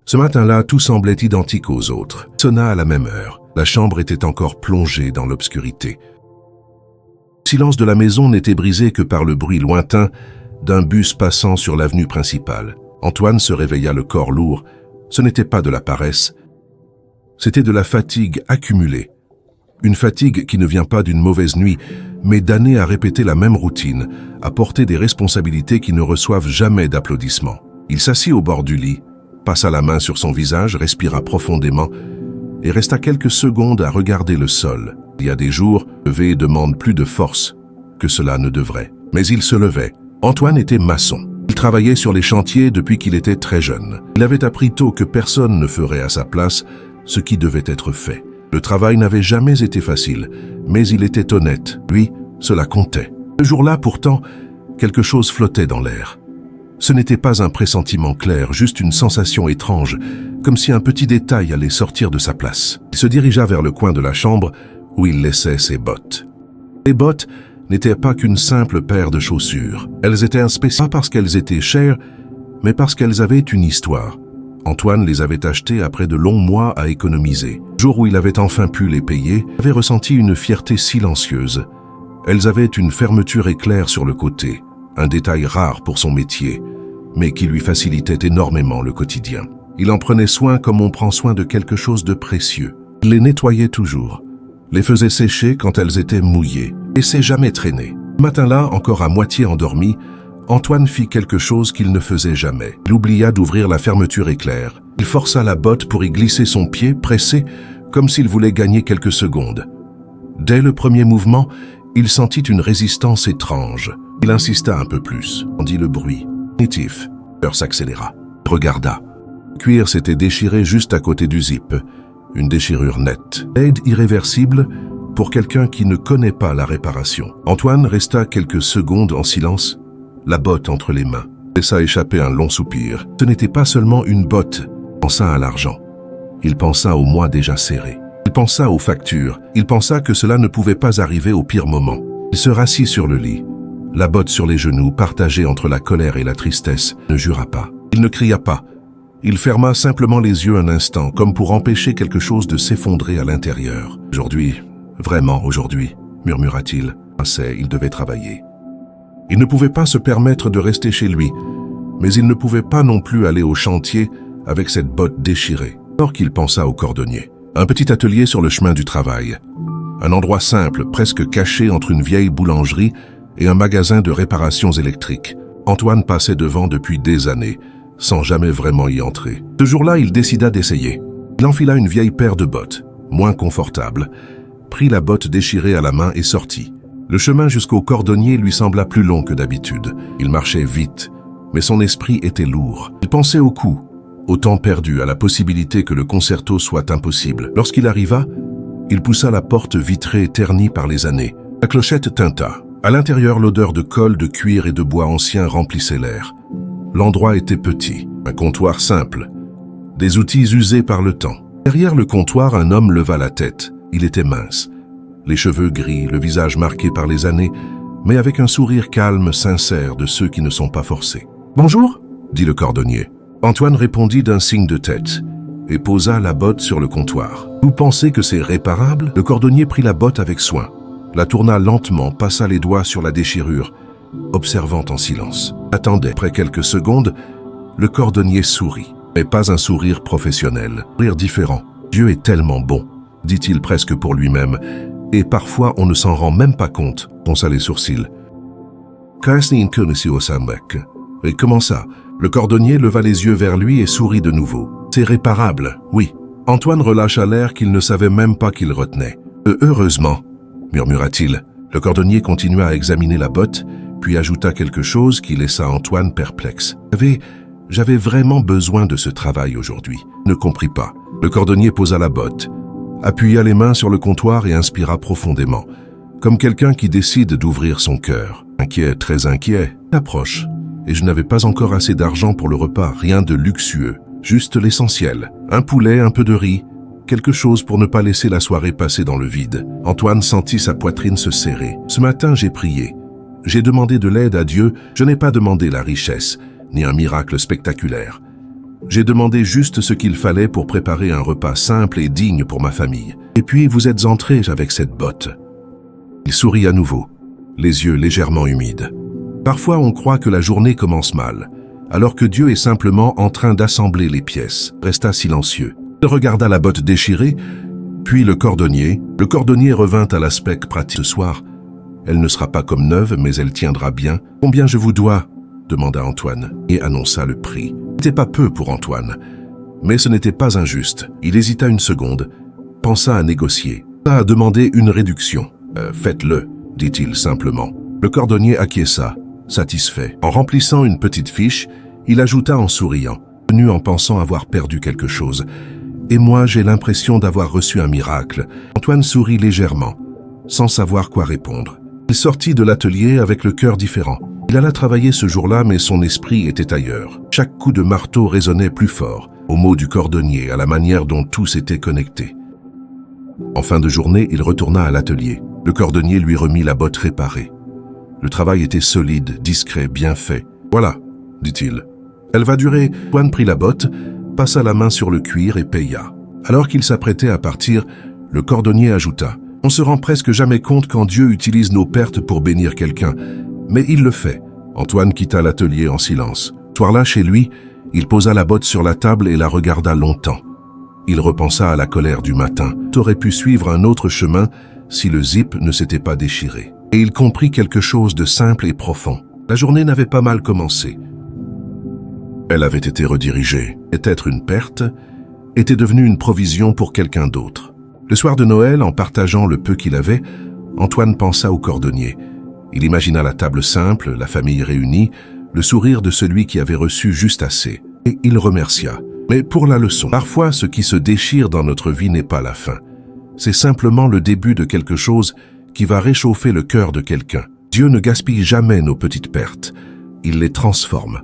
Ce matin-là, tout semblait identique aux autres. Sonna à la même heure. La chambre était encore plongée dans l'obscurité. Le silence de la maison n'était brisé que par le bruit lointain d'un bus passant sur l'avenue principale. Antoine se réveilla le corps lourd. Ce n'était pas de la paresse, c'était de la fatigue accumulée. Une fatigue qui ne vient pas d'une mauvaise nuit, mais d'années à répéter la même routine, à porter des responsabilités qui ne reçoivent jamais d'applaudissements. Il s'assit au bord du lit, passa la main sur son visage, respira profondément et resta quelques secondes à regarder le sol. Il y a des jours, lever demande plus de force que cela ne devrait. Mais il se levait. Antoine était maçon. Il travaillait sur les chantiers depuis qu'il était très jeune. Il avait appris tôt que personne ne ferait à sa place ce qui devait être fait. Le travail n'avait jamais été facile, mais il était honnête. Lui, cela comptait. Ce jour-là, pourtant, quelque chose flottait dans l'air. Ce n'était pas un pressentiment clair, juste une sensation étrange, comme si un petit détail allait sortir de sa place. Il se dirigea vers le coin de la chambre où il laissait ses bottes. Les bottes n'étaient pas qu'une simple paire de chaussures. Elles étaient un spécimen, pas parce qu'elles étaient chères, mais parce qu'elles avaient une histoire. Antoine les avait achetées après de longs mois à économiser. Le jour où il avait enfin pu les payer, il avait ressenti une fierté silencieuse. Elles avaient une fermeture éclair sur le côté, un détail rare pour son métier, mais qui lui facilitait énormément le quotidien. Il en prenait soin comme on prend soin de quelque chose de précieux. Il les nettoyait toujours, les faisait sécher quand elles étaient mouillées, et laissait jamais traîner. Ce matin-là, encore à moitié endormi, Antoine fit quelque chose qu'il ne faisait jamais. Il oublia d'ouvrir la fermeture éclair. Il força la botte pour y glisser son pied, pressé, comme s'il voulait gagner quelques secondes. Dès le premier mouvement, il sentit une résistance étrange. Il insista un peu plus, entendit le bruit. Définitif. Le cœur s'accéléra. Il regarda. Le cuir s'était déchiré juste à côté du zip. Une déchirure nette. Aide irréversible pour quelqu'un qui ne connaît pas la réparation. Antoine resta quelques secondes en silence, la botte entre les mains. Laissa échapper un long soupir. Ce n'était pas seulement une botte. Il pensa à l'argent. Il pensa aux mois déjà serrés. Il pensa aux factures. Il pensa que cela ne pouvait pas arriver au pire moment. Il se rassit sur le lit, la botte sur les genoux, partagée entre la colère et la tristesse. Il ne jura pas. Il ne cria pas. Il ferma simplement les yeux un instant, comme pour empêcher quelque chose de s'effondrer à l'intérieur. « Aujourd'hui, vraiment aujourd'hui, murmura-t-il. Il devait travailler. Il ne pouvait pas se permettre de rester chez lui, mais il ne pouvait pas non plus aller au chantier avec cette botte déchirée. Alors qu'il pensa au cordonnier. Un petit atelier sur le chemin du travail. Un endroit simple, presque caché entre une vieille boulangerie et un magasin de réparations électriques. Antoine passait devant depuis des années, sans jamais vraiment y entrer. Ce jour-là, il décida d'essayer. Il enfila une vieille paire de bottes, moins confortable, prit la botte déchirée à la main et sortit. Le chemin jusqu'au cordonnier lui sembla plus long que d'habitude. Il marchait vite, mais son esprit était lourd. Il pensait au coup, au temps perdu, à la possibilité que le concerto soit impossible. Lorsqu'il arriva, il poussa la porte vitrée ternie par les années. La clochette tinta. À l'intérieur, l'odeur de colle, de cuir et de bois ancien remplissait l'air. L'endroit était petit, un comptoir simple, des outils usés par le temps. Derrière le comptoir, un homme leva la tête. Il était mince, les cheveux gris, le visage marqué par les années, mais avec un sourire calme, sincère de ceux qui ne sont pas forcés. « Bonjour » dit le cordonnier. Antoine répondit d'un signe de tête et posa la botte sur le comptoir. « Vous pensez que c'est réparable ?» Le cordonnier prit la botte avec soin, la tourna lentement, passa les doigts sur la déchirure, observant en silence. Attendait. Après quelques secondes, le cordonnier sourit, mais pas un sourire professionnel, un rire différent. « Dieu est tellement bon », dit-il presque pour lui-même, et parfois on ne s'en rend même pas compte, ponça les sourcils. Et comment ça? Le cordonnier leva les yeux vers lui et sourit de nouveau. C'est réparable, oui. Antoine relâcha l'air qu'il ne savait même pas qu'il retenait. Heureusement, murmura-t-il. Le cordonnier continua à examiner la botte, puis ajouta quelque chose qui laissa Antoine perplexe. J'avais vraiment besoin de ce travail aujourd'hui. Ne compris pas. Le cordonnier posa la botte, appuya les mains sur le comptoir et inspira profondément, comme quelqu'un qui décide d'ouvrir son cœur. Inquiet, très inquiet, approche. Et je n'avais pas encore assez d'argent pour le repas, rien de luxueux, juste l'essentiel. Un poulet, un peu de riz, quelque chose pour ne pas laisser la soirée passer dans le vide. Antoine sentit sa poitrine se serrer. Ce matin, j'ai prié. J'ai demandé de l'aide à Dieu. Je n'ai pas demandé la richesse, ni un miracle spectaculaire. J'ai demandé juste ce qu'il fallait pour préparer un repas simple et digne pour ma famille. Et puis vous êtes entré avec cette botte. » Il sourit à nouveau, les yeux légèrement humides. Parfois on croit que la journée commence mal, alors que Dieu est simplement en train d'assembler les pièces. Resta silencieux. Il regarda la botte déchirée, puis le cordonnier. Le cordonnier revint à l'aspect pratique. « Ce soir, elle ne sera pas comme neuve, mais elle tiendra bien. »« Combien je vous dois ?» demanda Antoine, et annonça le prix. Ce n'était pas peu pour Antoine, mais ce n'était pas injuste. Il hésita une seconde, pensa à négocier, à demander une réduction. « Faites-le », dit-il simplement. Le cordonnier acquiesça, satisfait. En remplissant une petite fiche, il ajouta en souriant, venu en pensant avoir perdu quelque chose. « Et moi, j'ai l'impression d'avoir reçu un miracle. » Antoine sourit légèrement, sans savoir quoi répondre. Il sortit de l'atelier avec le cœur différent. Il alla travailler ce jour-là, mais son esprit était ailleurs. Chaque coup de marteau résonnait plus fort, aux mots du cordonnier, à la manière dont tous étaient connectés. En fin de journée, il retourna à l'atelier. Le cordonnier lui remit la botte réparée. Le travail était solide, discret, bien fait. « Voilà, dit-il. Elle va durer. » Antoine prit la botte, passa la main sur le cuir et paya. Alors qu'il s'apprêtait à partir, le cordonnier ajouta « On se rend presque jamais compte quand Dieu utilise nos pertes pour bénir quelqu'un, mais il le fait. » Antoine quitta l'atelier en silence. Ce soir-là, chez lui, il posa la botte sur la table et la regarda longtemps. Il repensa à la colère du matin. Il aurait pu suivre un autre chemin si le zip ne s'était pas déchiré. Et il comprit quelque chose de simple et profond. La journée n'avait pas mal commencé. Elle avait été redirigée. Être une perte était devenue une provision pour quelqu'un d'autre. Le soir de Noël, en partageant le peu qu'il avait, Antoine pensa au cordonnier. Il imagina la table simple, la famille réunie, le sourire de celui qui avait reçu juste assez. Et il remercia. Mais pour la leçon, parfois ce qui se déchire dans notre vie n'est pas la fin. C'est simplement le début de quelque chose qui va réchauffer le cœur de quelqu'un. Dieu ne gaspille jamais nos petites pertes. Il les transforme.